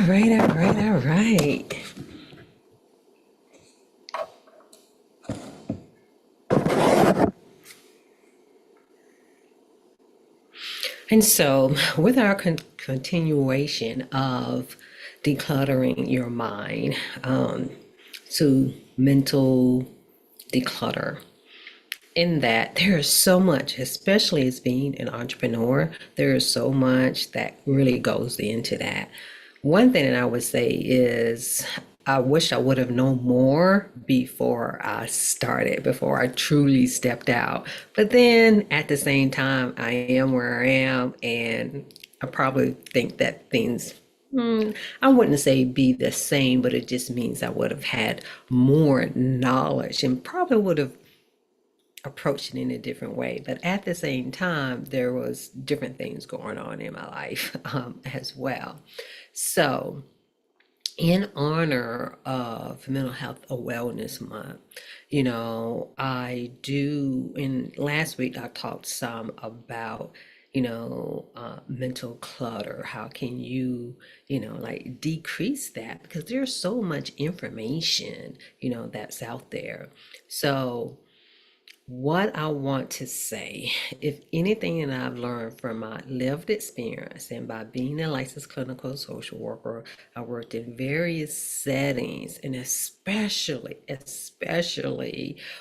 All right. And so, with our continuation of decluttering your mind to mental declutter, in that there is so much, especially as being an entrepreneur, there is so much that really goes into that. One thing that I would say is I wish I would have known more before I started, before I truly stepped out. But then at the same time, I am where I am, and I probably think that things, I wouldn't say be the same, but it just means I would have had more knowledge and probably would have approached it in a different way. But at the same time, there was different things going on in my life as well. So, in honor of Mental Health Awareness Month, I do, in last week I talked some about, mental clutter. How can you, like decrease that? Because there's so much information, that's out there. So, what I want to say, if anything that I've learned from my lived experience and by being a licensed clinical social worker, I worked in various settings, and especially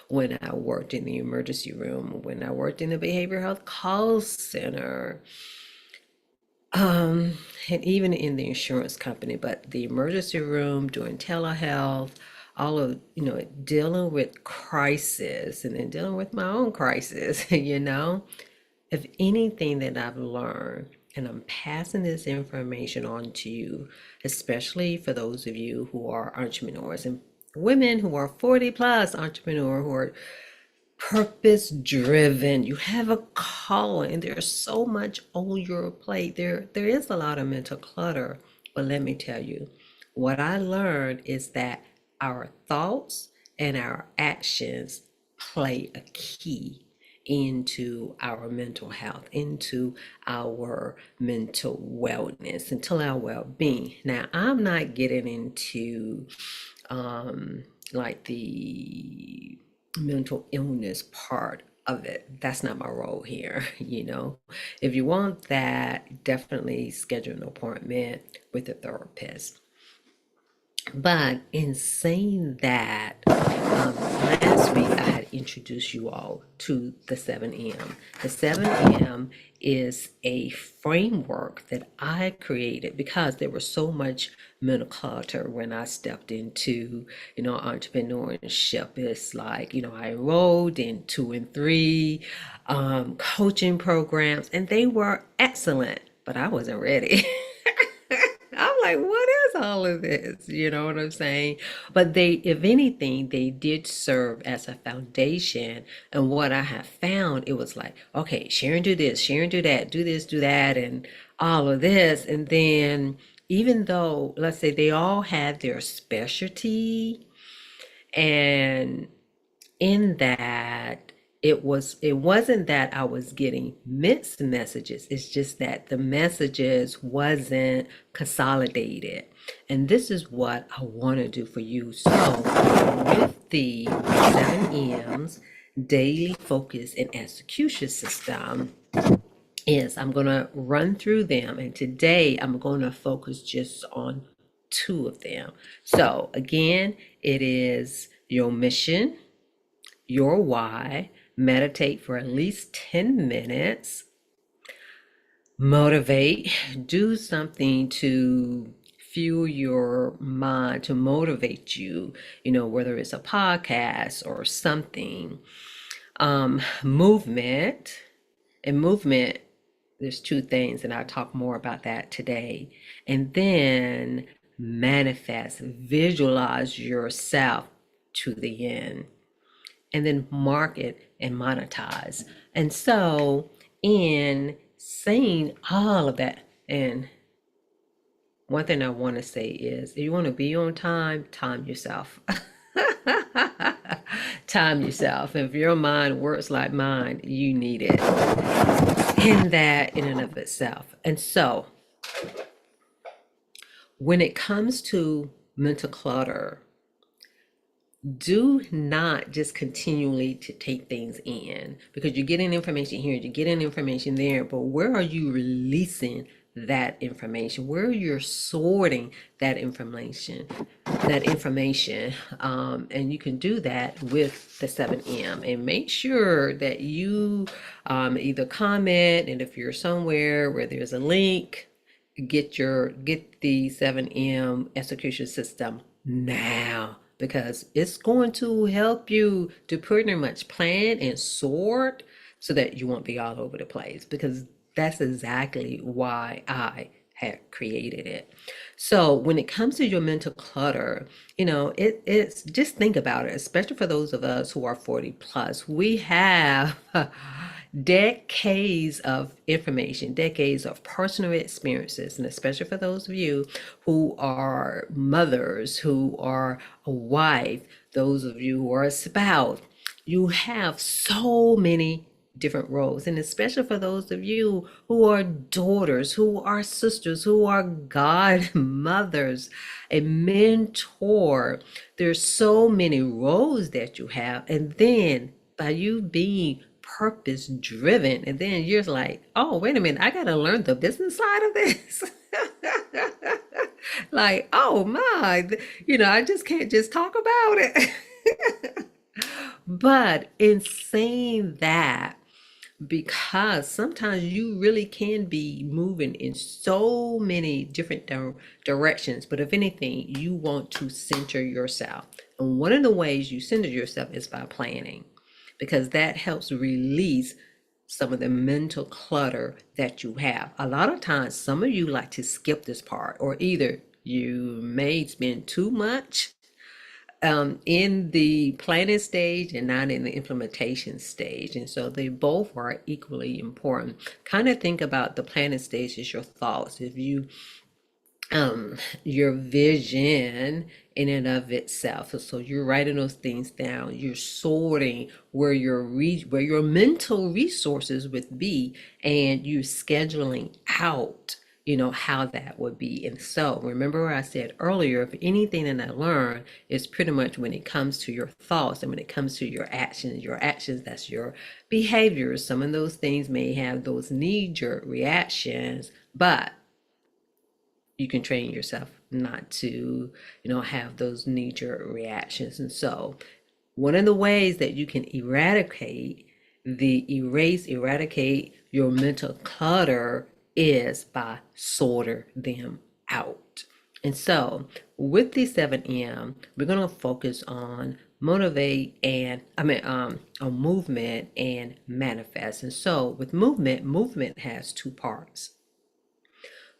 when I worked in the emergency room, when I worked in the behavioral health call center, and even in the insurance company, but the emergency room, doing telehealth, all of, dealing with crisis and then dealing with my own crisis, if anything that I've learned, and I'm passing this information on to you, especially for those of you who are entrepreneurs and women who are 40 plus entrepreneur who are purpose driven. You have a calling. There's so much on your plate. There is a lot of mental clutter. But let me tell you, what I learned is that our thoughts and our actions play a key into our mental health, into our mental wellness, into our well-being. Now, I'm not getting into like the mental illness part of it. That's not my role here. If you want that, definitely schedule an appointment with a therapist. But in saying that, last week I had introduced you all to the 7M. The 7M is a framework that I created because there was so much mental clutter when I stepped into, entrepreneurship. It's like, I enrolled in 2 and 3 coaching programs, and they were excellent, but I wasn't ready. I'm like, what is all of this? You know what I'm saying? But they, if anything, they did serve as a foundation. And what I have found, it was like, okay, Sharon, do this, Sharon, do that, do this, do that, and all of this. And then, even though, let's say they all had their specialty, and in that it wasn't that I was getting mixed messages. It's just that the messages wasn't consolidated. And this is what I want to do for you. So with the 7 M's daily focus and execution system, is I'm going to run through them, and today I'm going to focus just on 2 of them. So again, it is your mission, your why, meditate for at least 10 minutes, motivate, do something to fuel your mind, to motivate you, whether it's a podcast or something. Movement, and movement, there's 2 things, and I'll talk more about that today. And then manifest, visualize yourself to the end, and then market and monetize. And so, in saying all of that, and one thing I want to say is if you want to be on time, time yourself. Time yourself. If your mind works like mine, you need it. In that, in and of itself. And so, When it comes to mental clutter, do not just continually to take things in, because you're getting information here, you're getting information there, but where are you releasing that information? Where you're sorting that information, and you can do that with the 7M. And make sure that you either comment, and if you're somewhere where there's a link, get the 7M execution system now, because it's going to help you to pretty much plan and sort so that you won't be all over the place, because that's exactly why I had created it. So when it comes to your mental clutter, it's just think about it, especially for those of us who are 40 plus. We have decades of information, decades of personal experiences, and especially for those of you who are mothers, who are a wife, those of you who are a spouse, you have so many different roles. And especially for those of you who are daughters, who are sisters, who are godmothers, a mentor, there's so many roles that you have. And then by you being purpose driven, and then you're like, oh, wait a minute, I got to learn the business side of this. Like, oh my, I just can't just talk about it. But in saying that, because sometimes you really can be moving in so many different directions, but if anything, you want to center yourself. And one of the ways you center yourself is by planning, because that helps release some of the mental clutter that you have. A lot of times, some of you like to skip this part, or either you may spend too much in the planning stage and not in the implementation stage. And so they both are equally important. Kind of think about the planning stage as your thoughts. If you your vision in and of itself. So you're writing those things down. You're sorting where your mental resources would be, and you're scheduling out, how that would be. And so remember what I said earlier, if anything that I learned is pretty much when it comes to your thoughts and when it comes to your actions, that's your behaviors. Some of those things may have those knee-jerk reactions, but you can train yourself not to, have those knee-jerk reactions. And so one of the ways that you can eradicate your mental clutter is by sorting them out. And so with the 7M, we're going to focus on on movement and manifest. And so with movement has two parts.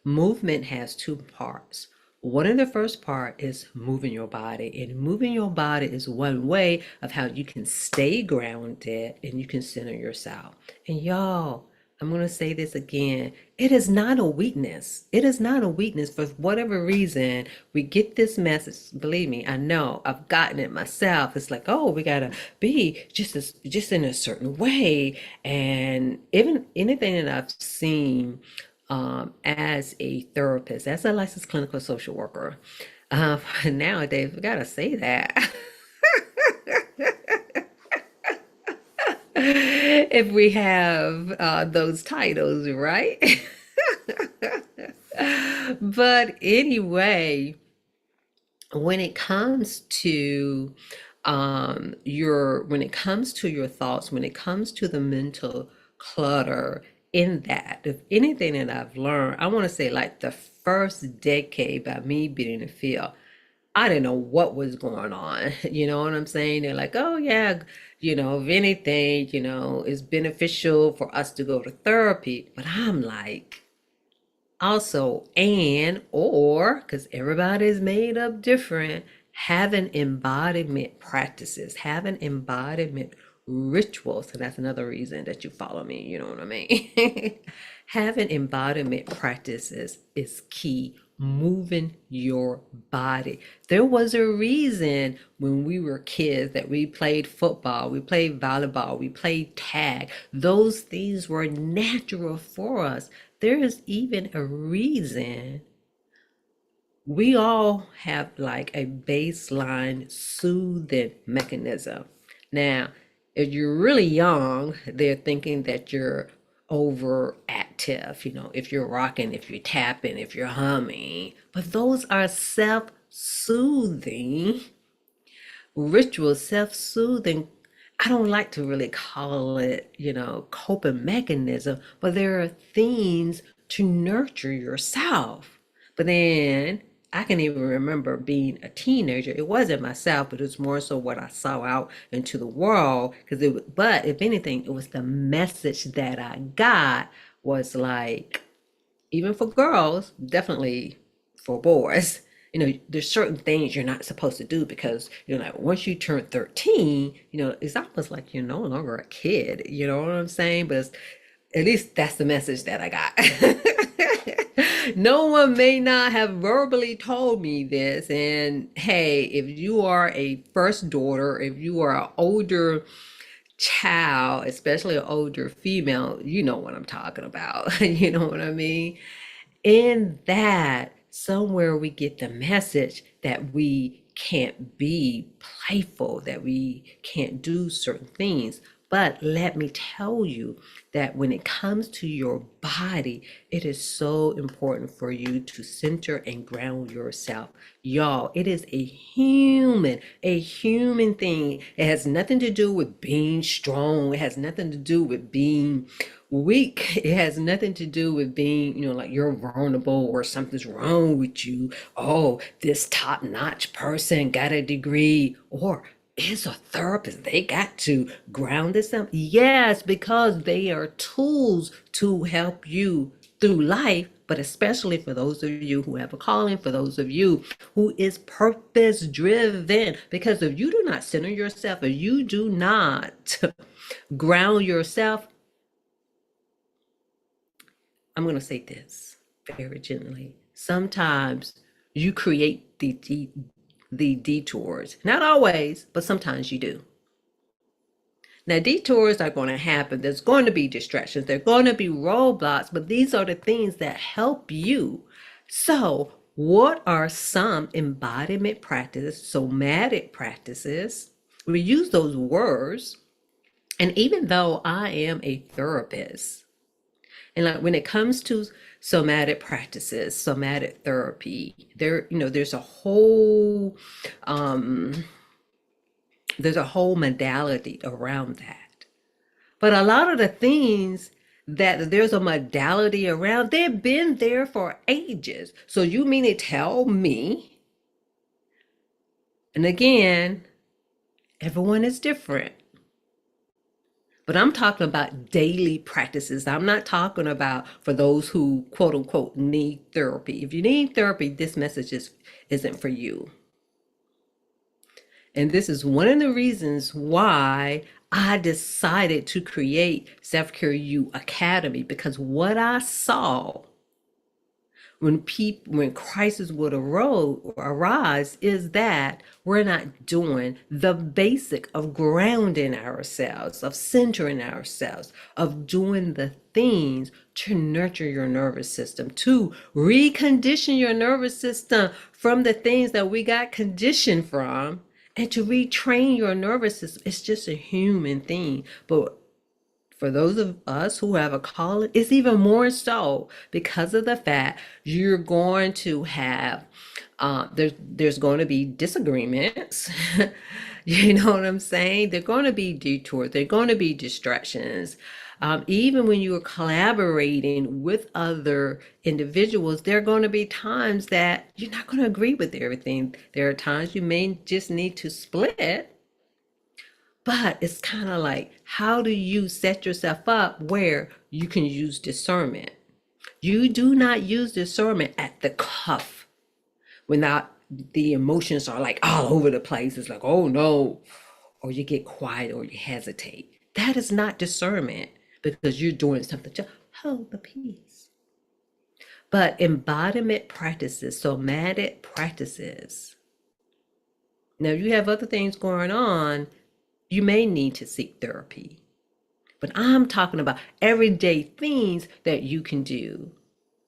Movement has two parts. One of the first part is moving your body, and moving your body is one way of how you can stay grounded and you can center yourself. And y'all, I'm going to say this again. It is not a weakness. It is not a weakness. For whatever reason, we get this message. Believe me, I know. I've gotten it myself. It's like, oh, we gotta be just in a certain way. And even anything that I've seen as a therapist, as a licensed clinical social worker, nowadays we gotta say that. If we have those titles, right? But anyway, when it comes to your thoughts, when it comes to the mental clutter, in that, if anything that I've learned, I want to say like the first decade by me being in the field, I didn't know what was going on. You know what I'm saying? They're like, oh yeah, if anything, it's beneficial for us to go to therapy. But I'm like, also, and or, because everybody is made up different, having embodiment practices, having embodiment rituals. So that's another reason that you follow me, you know what I mean? Having embodiment practices is key. Moving your body. There was a reason when we were kids that we played football, we played volleyball, we played tag. Those things were natural for us. There is even a reason we all have like a baseline soothing mechanism. Now, if you're really young, they're thinking that you're overactive, if you're rocking, if you're tapping, if you're humming. But those are self-soothing rituals, self-soothing. I don't like to really call it, coping mechanism, but there are things to nurture yourself. But then I can even remember being a teenager. It wasn't myself, but it was more so what I saw out into the world. But if anything, it was the message that I got was like, even for girls, definitely for boys, there's certain things you're not supposed to do because, like once you turn 13, it's almost like you're no longer a kid. You know what I'm saying? But at least that's the message that I got. No one may not have verbally told me this. And hey, if you are a first daughter, if you are an older child, especially an older female, you know what I'm talking about. You know what I mean? In that, somewhere we get the message that we can't be playful, that we can't do certain things. But let me tell you that when it comes to your body, it is so important for you to center and ground yourself. Y'all, it is a human thing. It has nothing to do with being strong. It has nothing to do with being weak. It has nothing to do with being, like you're vulnerable or something's wrong with you. Oh, this top-notch person got a degree or is a therapist. They got to ground themselves. Yes, because they are tools to help you through life, but especially for those of you who have a calling, for those of you who is purpose driven. Because if you do not center yourself, if you do not ground yourself, I'm going to say this very gently. Sometimes you create the detours. Not always, but sometimes you do. Now, detours are going to happen. There's going to be distractions. There are going to be roadblocks, but these are the things that help you. So, what are some embodiment practices, somatic practices? We use those words. And even though I am a therapist, and like when it comes to somatic practices, somatic therapy, um, there's a whole modality around that. But a lot of the things that there's a modality around, they've been there for ages. So you mean to tell me, and again, everyone is different. But I'm talking about daily practices. I'm not talking about for those who quote unquote need therapy. If you need therapy, this message isn't for you. And this is one of the reasons why I decided to create Self Care U Academy, because what I saw when crisis would arise is that we're not doing the basic of grounding ourselves, of centering ourselves, of doing the things to nurture your nervous system, to recondition your nervous system from the things that we got conditioned from, and to retrain your nervous system. It's just a human thing. But for those of us who have a calling, it's even more so because of the fact you're going to have there's going to be disagreements. You know what I'm saying? They're going to be detours. They're going to be distractions. Even when you are collaborating with other individuals, there are going to be times that you're not going to agree with everything. There are times you may just need to split, but it's kind of like, how do you set yourself up where you can use discernment? You do not use discernment at the cuff when the emotions are like all over the place. It's like, oh no, or you get quiet or you hesitate. That is not discernment because you're doing something to hold the peace. But embodiment practices, somatic practices. Now, you have other things going on, you may need to seek therapy. But I'm talking about everyday things that you can do.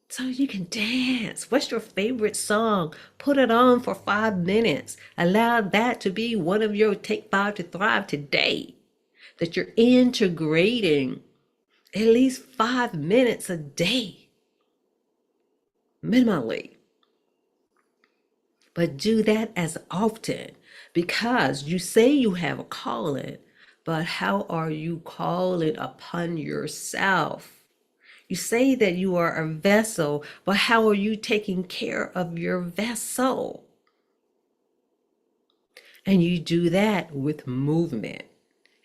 so you can dance. What's your favorite song? Put it on for 5 minutes. Allow that to be one of your take five to thrive today. That you're integrating at least 5 minutes a day, minimally. But do that as often because you say you have a calling, but how are you calling upon yourself? You say that you are a vessel, but how are you taking care of your vessel? And you do that with movement.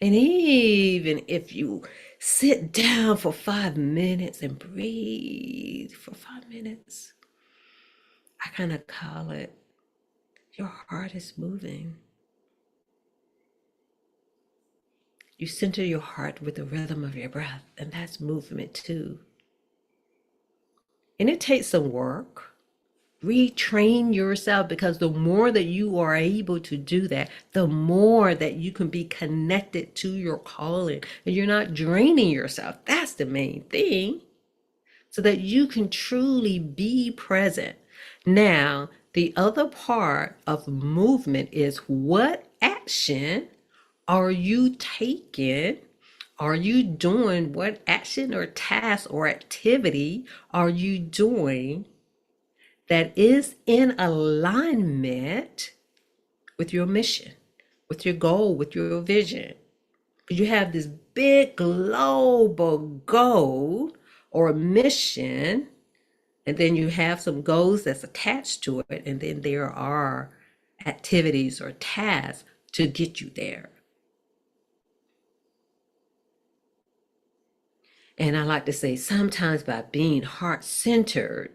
And even if you sit down for 5 minutes and breathe for 5 minutes, I kind of call it your heart is moving. You center your heart with the rhythm of your breath, and that's movement too. And it takes some work. Retrain yourself because the more that you are able to do that, the more that you can be connected to your calling and you're not draining yourself. That's the main thing, so that you can truly be present. Now, the other part of movement is what action are you taking? Are you doing? What action or task or activity are you doing that is in alignment with your mission, with your goal, with your vision? Because you have this big global goal or mission, and then you have some goals that's attached to it, and then there are activities or tasks to get you there. And I like to say sometimes by being heart-centered,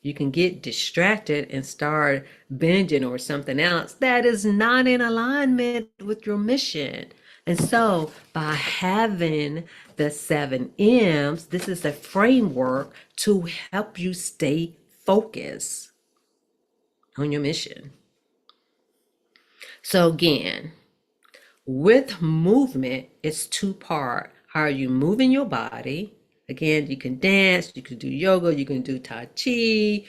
you can get distracted and start binging or something else that is not in alignment with your mission. And so by having the 7 M's, this is a framework to help you stay focused on your mission. So again, with movement, it's two-part. How are you moving your body? Again, you can dance, you can do yoga, you can do Tai Chi,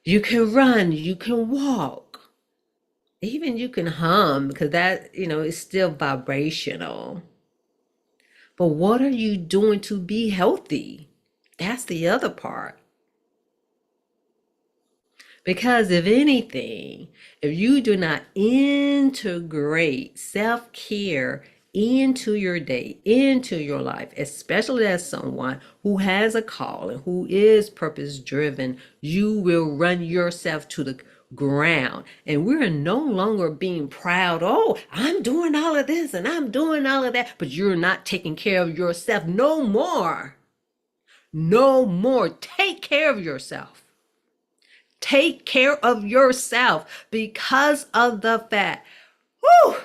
you can run, you can walk. Even you can hum because that, is still vibrational. But what are you doing to be healthy? That's the other part. Because if anything, if you do not integrate self-care into your day, into your life, especially as someone who has a call and who is purpose driven, you will run yourself to the ground. And we're no longer being proud, oh, I'm doing all of this and I'm doing all of that, but you're not taking care of yourself no more. No more. Take care of yourself. Take care of yourself because of the fact, whew,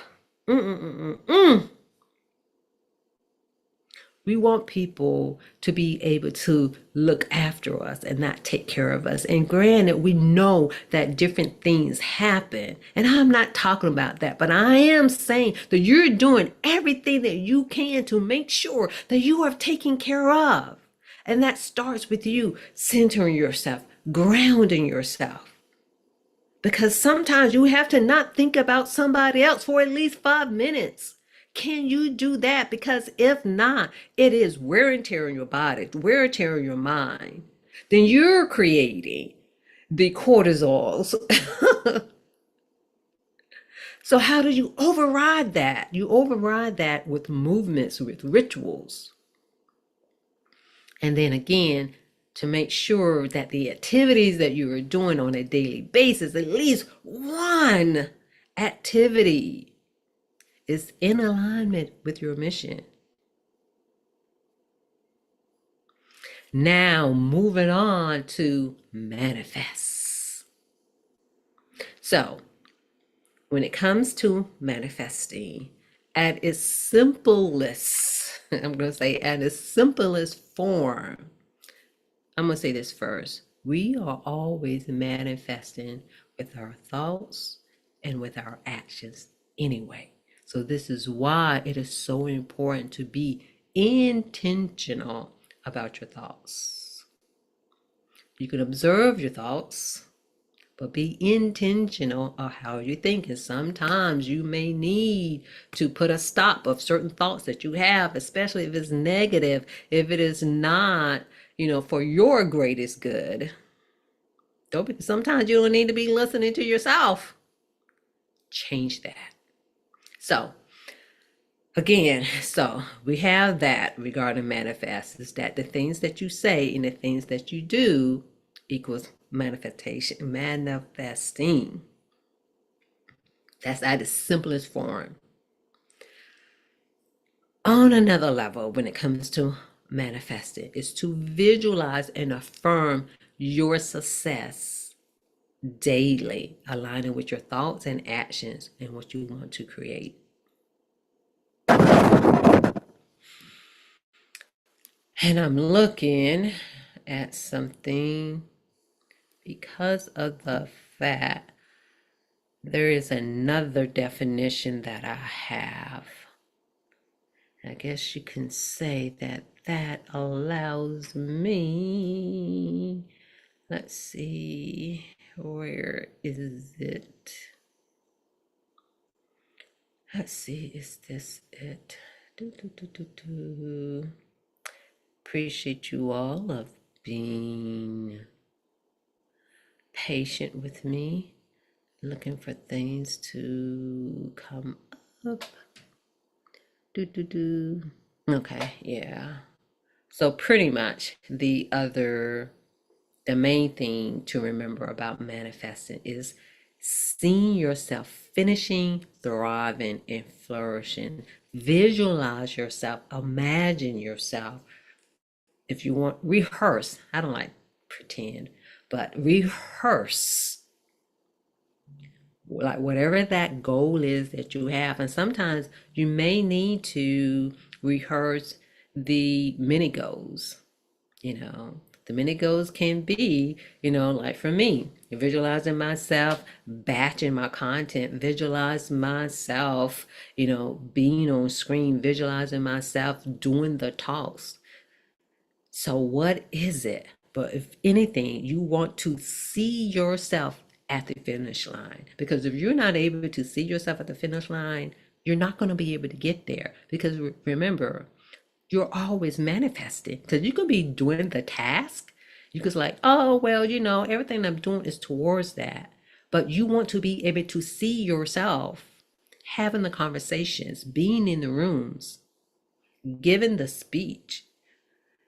we want people to be able to look after us and not take care of us. And granted, we know that different things happen. And I'm not talking about that, but I am saying that you're doing everything that you can to make sure that you are taken care of. And that starts with you centering yourself, grounding yourself. Because sometimes you have to not think about somebody else for at least 5 minutes. Can you do that? Because if not, it is wear and tear on your body, wear and tear on your mind. Then you're creating the cortisols. So how do you override that? You override that with movements, with rituals. And then again, to make sure that the activities that you are doing on a daily basis, at least one activity is in alignment with your mission. Now, moving on to manifest. So, when it comes to manifesting, at its simplest, I'm going to say at its simplest form, I'm going to say this first. We are always manifesting with our thoughts and with our actions anyway. So this is why it is so important to be intentional about your thoughts. You can observe your thoughts, but be intentional of how you think. And sometimes you may need to put a stop of certain thoughts that you have, especially if it's negative, if it is not, for your greatest good. Sometimes you don't need to be listening to yourself. Change that. So, again, we have that regarding manifest, is that the things that you say and the things that you do equals manifesting. That's at its simplest form. On another level, when it comes to manifesting, is to visualize and affirm your success daily, aligning with your thoughts and actions and what you want to create. And I'm looking at something because of the fact there is another definition that I have. I guess you can say that allows me, let's see, where is it? Let's see, is this it? Appreciate you all of being patient with me, looking for things to come up. Okay, yeah. So pretty much the main thing to remember about manifesting is seeing yourself finishing, thriving, and flourishing. Visualize yourself, imagine yourself. If you want, rehearse. I don't like pretend, but rehearse like whatever that goal is that you have. And sometimes you may need to rehearse the mini goals. The mini goals can be, like for me, visualizing myself batching my content, visualize myself, being on screen, visualizing myself doing the talks. So what is it? But if anything, you want to see yourself at the finish line. Because if you're not able to see yourself at the finish line, you're not going to be able to get there. Because remember, you're always manifesting. Because you could be doing the task. You could like, oh, well, everything I'm doing is towards that. But you want to be able to see yourself having the conversations, being in the rooms, giving the speech.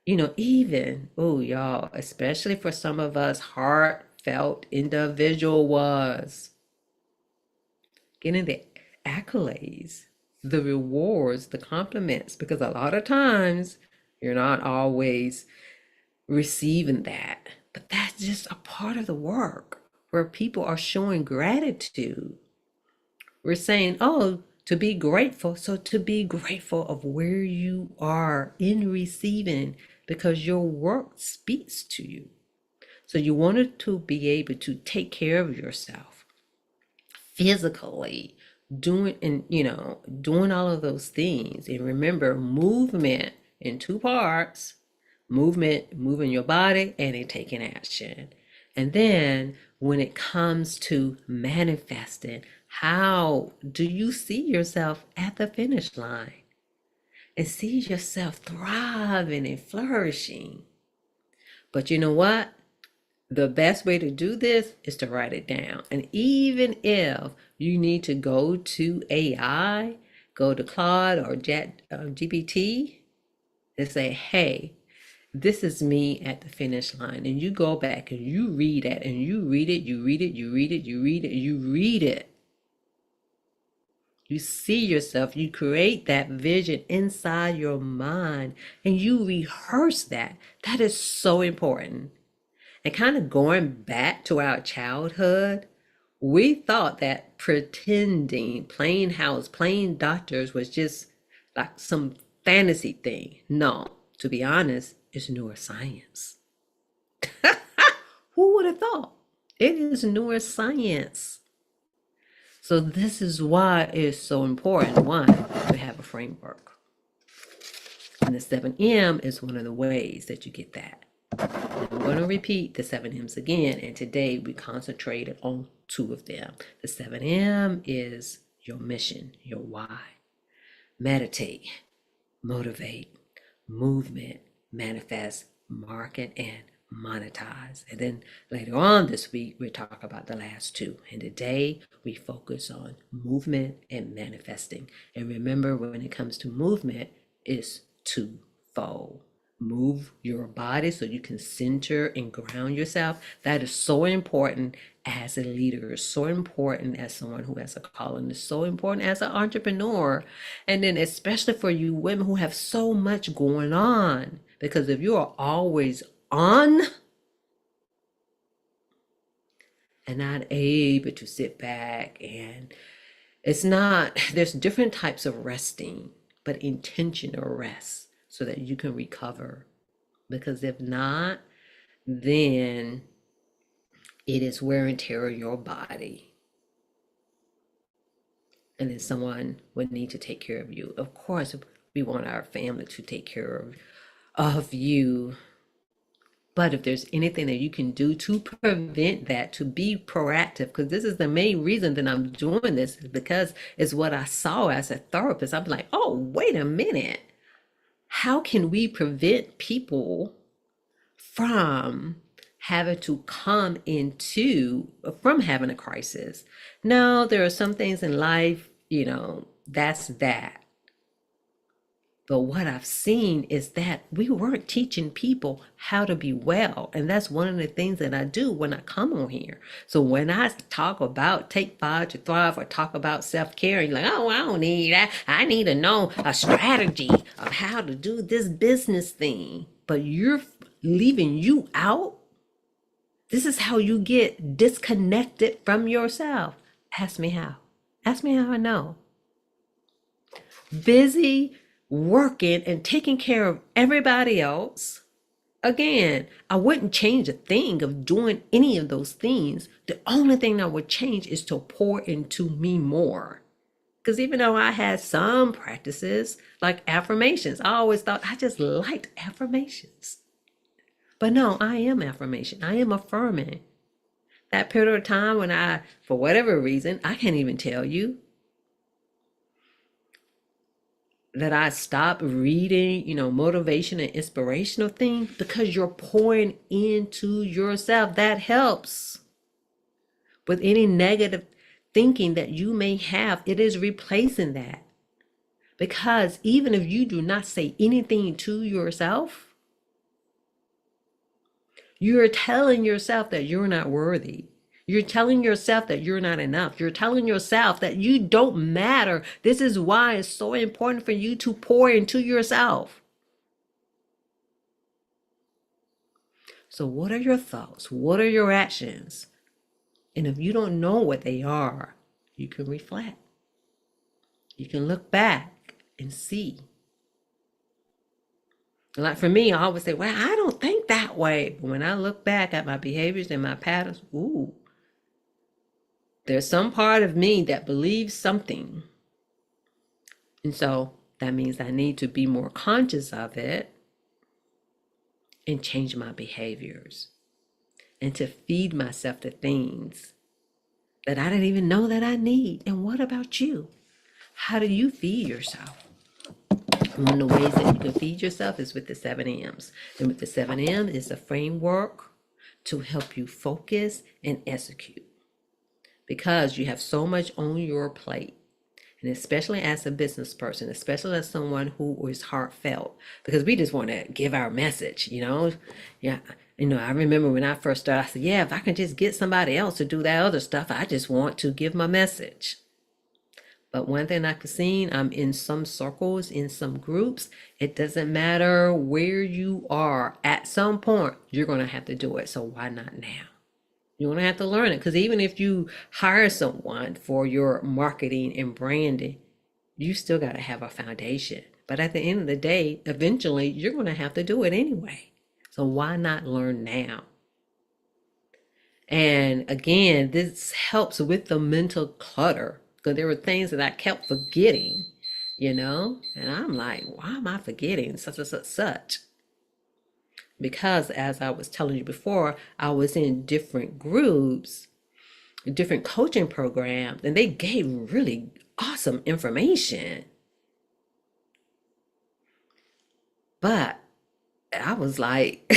Even, oh, y'all, especially for some of us heartfelt individuals, getting the accolades, the rewards, the compliments, because a lot of times you're not always receiving that. But that's just a part of the work where people are showing gratitude. We're saying, oh, to be grateful. So to be grateful of where you are in receiving because your work speaks to you. So you wanted to be able to take care of yourself physically, doing all of those things. And remember, movement in two parts: moving your body, and then taking action. And then when it comes to manifesting, how do you see yourself at the finish line and see yourself thriving and flourishing? But you know what? The best way to do this is to write it down. And even if you need to go to AI, go to Claude or GPT, and say, hey, this is me at the finish line. And you go back and you read it and you read it, you read it, you read it, you read it, you read it. You see yourself, you create that vision inside your mind and you rehearse that. That is so important. And kind of going back to our childhood, we thought that pretending, playing house, playing doctors was just like some fantasy thing. No, to be honest, it's neuroscience. Who would have thought? It is neuroscience. So this is why it's so important, one, to have a framework. And the 7M is one of the ways that you get that. And going to repeat the 7 M's again, and today we concentrated on two of them. The 7M is your mission, your why. Meditate, motivate, movement, manifest, market, and monetize. And then later on this week, we'll talk about the last two. And today we focus on movement and manifesting. And remember, when it comes to movement, it's twofold. Move your body so you can center and ground yourself. That is so important as a leader, so important as someone who has a calling, is so important as an entrepreneur. And then especially for you women who have so much going on, because if you are always on and not able to sit back, and it's not, there's different types of resting, but intentional rest so that you can recover. Because if not, then it is wear and tear of your body. And then someone would need to take care of you. Of course, we want our family to take care of you. But if there's anything that you can do to prevent that, to be proactive, because this is the main reason that I'm doing this, because it's what I saw as a therapist. I'm like, oh, wait a minute. How can we prevent people from having to come into, from having a crisis? Now, there are some things in life, that's that. But what I've seen is that we weren't teaching people how to be well. And that's one of the things that I do when I come on here. So when I talk about Take 5 to Thrive or talk about self-care, you're like, oh, I don't need that. I need to know a strategy of how to do this business thing. But you're leaving you out. This is how you get disconnected from yourself. Ask me how. Ask me how I know. Busy working and taking care of everybody else. Again, I wouldn't change a thing of doing any of those things. The only thing I would change is to pour into me more. Because even though I had some practices like affirmations, I always thought I just liked affirmations. But no, I am affirmation. I am affirming. That period of time when I, for whatever reason, I can't even tell you, that I stopped reading, motivation and inspirational things, because you're pouring into yourself. That helps with any negative thinking that you may have. It is replacing that. Because even if you do not say anything to yourself, you're telling yourself that you're not worthy. You're telling yourself that you're not enough. You're telling yourself that you don't matter. This is why it's so important for you to pour into yourself. So what are your thoughts? What are your actions? And if you don't know what they are, you can reflect. You can look back and see. Like for me, I always say, well, I don't think that way. But when I look back at my behaviors and my patterns, ooh, there's some part of me that believes something. And so that means I need to be more conscious of it and change my behaviors and to feed myself to things that I didn't even know that I need. And what about you? How do you feed yourself? One of the ways that you can feed yourself is with the 7M's. And with the 7M is a framework to help you focus and execute. Because you have so much on your plate, and especially as a business person, especially as someone who is heartfelt, because we just want to give our message, Yeah, I remember when I first started, I said, yeah, if I can just get somebody else to do that other stuff, I just want to give my message. But one thing I've seen, I'm in some circles, in some groups, it doesn't matter where you are, at some point, you're going to have to do it. So why not now? You're going to have to learn it, because even if you hire someone for your marketing and branding, you still got to have a foundation. But at the end of the day, eventually, you're going to have to do it anyway. So why not learn now? And again, this helps with the mental clutter, because there were things that I kept forgetting, and I'm like, why am I forgetting such and such? because, as I was telling you before, I was in different groups, different coaching programs, and they gave really awesome information. But I was like,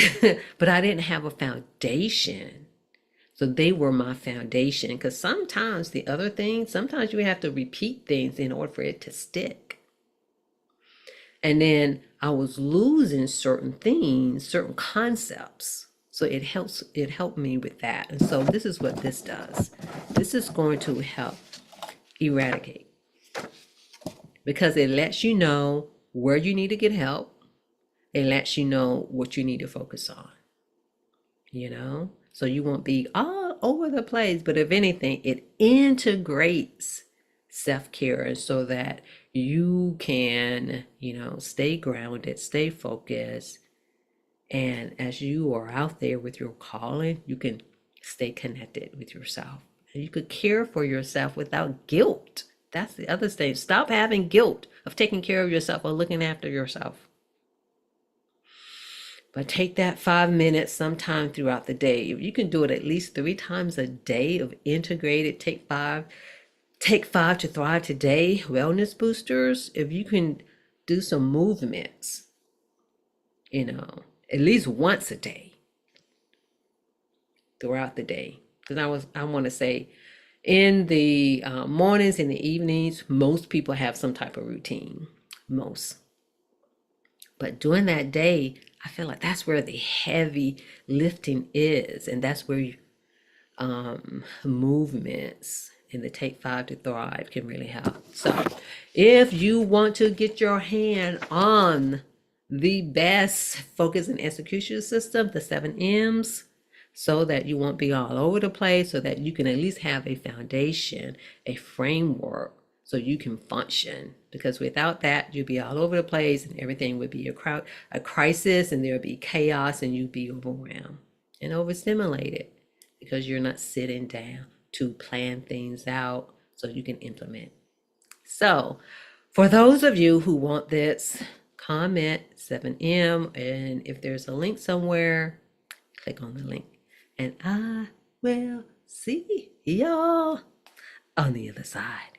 but I didn't have a foundation. So they were my foundation. Because sometimes the other things, sometimes you have to repeat things in order for it to stick. And then I was losing certain things, certain concepts. So it helped me with that. And so this is what this does. This is going to help eradicate, because it lets you know where you need to get help. It lets you know what you need to focus on, so you won't be all over the place. But if anything, it integrates self-care, and so that you can, stay grounded, stay focused. And as you are out there with your calling, you can stay connected with yourself. And you could care for yourself without guilt. That's the other thing. Stop having guilt of taking care of yourself or looking after yourself. But take that 5 minutes sometime throughout the day. If you can do it at least 3 times a day of integrated, take five to thrive today wellness boosters. If you can do some movements, at least once a day throughout the day. Because I want to say, in the mornings and the evenings, most people have some type of routine. Most. But during that day, I feel like that's where the heavy lifting is, and that's where movements in the Take 5 to Thrive can really help. So if you want to get your hand on the best focus and execution system, the 7 M's, so that you won't be all over the place, so that you can at least have a foundation, a framework, so you can function. Because without that, you'll be all over the place, and everything would be a crisis, and there'll be chaos, and you'd be overwhelmed and overstimulated, because you're not sitting down to plan things out so you can implement. So for those of you who want this, comment 7M, and if there's a link somewhere, click on the link, and I will see y'all on the other side.